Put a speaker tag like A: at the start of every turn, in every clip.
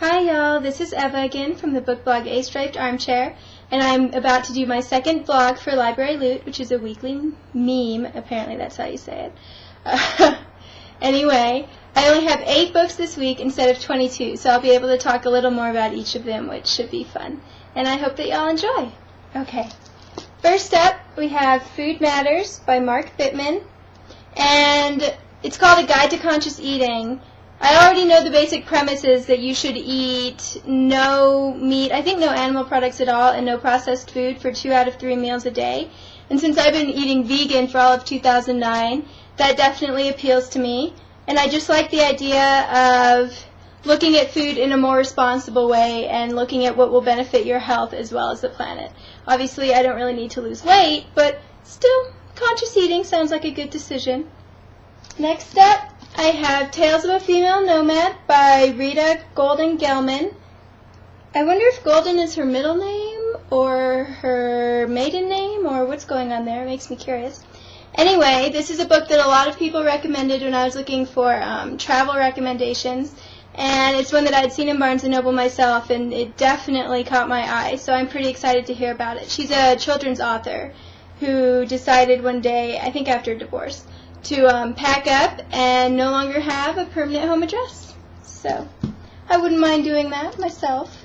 A: Hi y'all, this is Eva again from the book blog A Striped Armchair, and I'm about to do my second vlog for Library Loot, which is a weekly meme. Apparently that's how you say it. Anyway, I only have 8 books this week instead of 22, so I'll be able to talk a little more about each of them, which should be fun. And I hope that y'all enjoy. Okay. First up, we have Food Matters by Mark Bittman, and it's called A Guide to Conscious Eating. I already know the basic premise is that you should eat no meat, I think no animal products at all, and no processed food for 2 out of 3 meals a day. And since I've been eating vegan for all of 2009, that definitely appeals to me. And I just like the idea of looking at food in a more responsible way and looking at what will benefit your health as well as the planet. Obviously, I don't really need to lose weight, but still, conscious eating sounds like a good decision. Next up, I have Tales of a Female Nomad by Rita Golden Gelman. I wonder if Golden is her middle name or her maiden name or what's going on there. It makes me curious. Anyway, this is a book that a lot of people recommended when I was looking for travel recommendations, and it's one that I'd seen in Barnes & Noble myself, and it definitely caught my eye, so I'm pretty excited to hear about it. She's a children's author who decided one day, I think after a divorce, to pack up and no longer have a permanent home address. So I wouldn't mind doing that myself.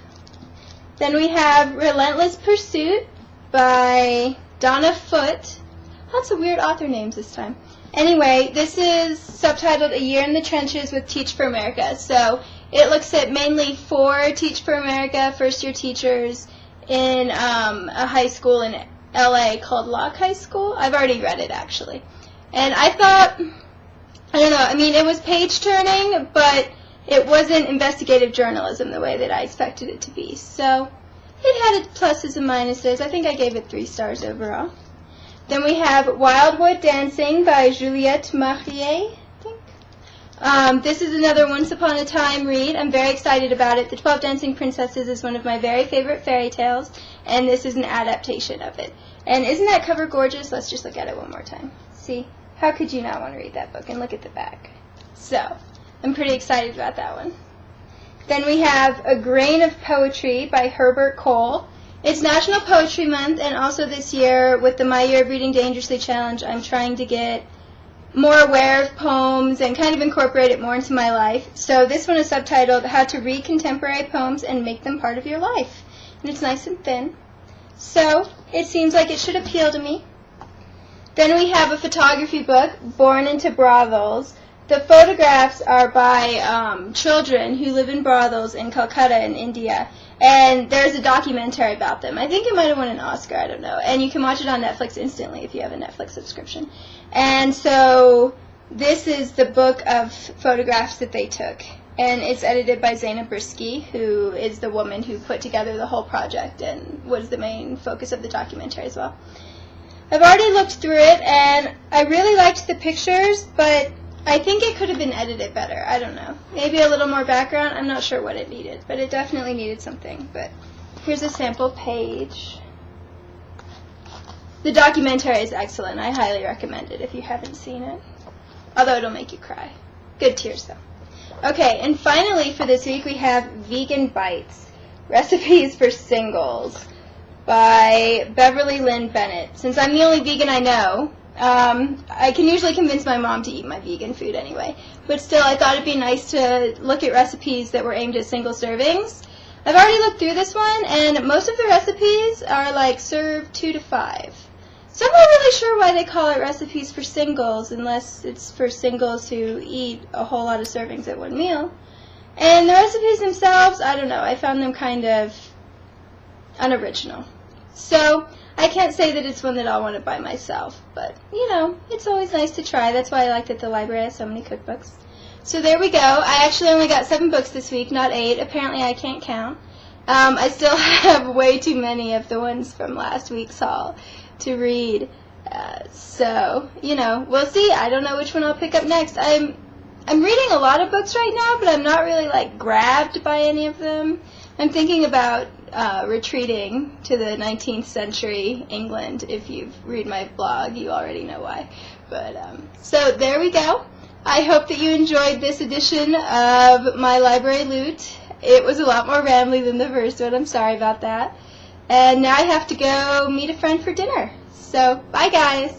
A: Then we have Relentless Pursuit by Donna Foote. Lots of weird author names this time. Anyway, this is subtitled A Year in the Trenches with Teach for America. So it looks at mainly 4 Teach for America first-year teachers in a high school in LA called Locke High School. I've already read it, actually. And I thought, I don't know, I mean, it was page-turning, but it wasn't investigative journalism the way that I expected it to be. So it had its pluses and minuses. I think I gave it 3 stars overall. Then we have Wildwood Dancing by Juliette Marier, I think. This is another Once Upon a Time read. I'm very excited about it. The 12 Dancing Princesses is one of my very favorite fairy tales, and this is an adaptation of it. And isn't that cover gorgeous? Let's just look at it one more time. See? How could you not want to read that book? And look at the back. So, I'm pretty excited about that one. Then we have A Grain of Poetry by Herbert Cole. It's National Poetry Month, and also this year, with the My Year of Reading Dangerously Challenge, I'm trying to get more aware of poems and kind of incorporate it more into my life. So this one is subtitled How to Read Contemporary Poems and Make Them Part of Your Life. And it's nice and thin. So, it seems like it should appeal to me. Then we have a photography book, Born into Brothels. The photographs are by children who live in brothels in Calcutta in India, and there's a documentary about them. I think it might have won an Oscar, I don't know, and you can watch it on Netflix instantly if you have a Netflix subscription. And so this is the book of photographs that they took, and it's edited by Zaina Brisky, who is the woman who put together the whole project and was the main focus of the documentary as well. I've already looked through it, and I really liked the pictures, but I think it could have been edited better. I don't know. Maybe a little more background. I'm not sure what it needed, but it definitely needed something. But here's a sample page. The documentary is excellent. I highly recommend it if you haven't seen it, although it'll make you cry. Good tears, though. Okay, and finally for this week we have Vegan Bites, Recipes for Singles by Beverly Lynn Bennett. Since I'm the only vegan I know, I can usually convince my mom to eat my vegan food anyway. But still, I thought it'd be nice to look at recipes that were aimed at single servings. I've already looked through this one, and most of the recipes are like serve 2 to 5. So I'm not really sure why they call it recipes for singles, unless it's for singles who eat a whole lot of servings at one meal. And the recipes themselves, I don't know, I found them kind of unoriginal. So I can't say that it's one that I'll want to buy myself, but, you know, it's always nice to try. That's why I like that the library has so many cookbooks. So there we go. I actually only got 7 books this week, not 8. Apparently I can't count. I still have way too many of the ones from last week's haul to read. So, you know, we'll see. I don't know which one I'll pick up next. I'm reading a lot of books right now, but I'm not really, like, grabbed by any of them. I'm thinking about retreating to the 19th century England. If you've read my blog, you already know why. But so there we go. I hope that you enjoyed this edition of my Library Loot, It was a lot more rambly than the first one. I'm sorry about that. And now I have to go meet a friend for dinner. So, bye guys!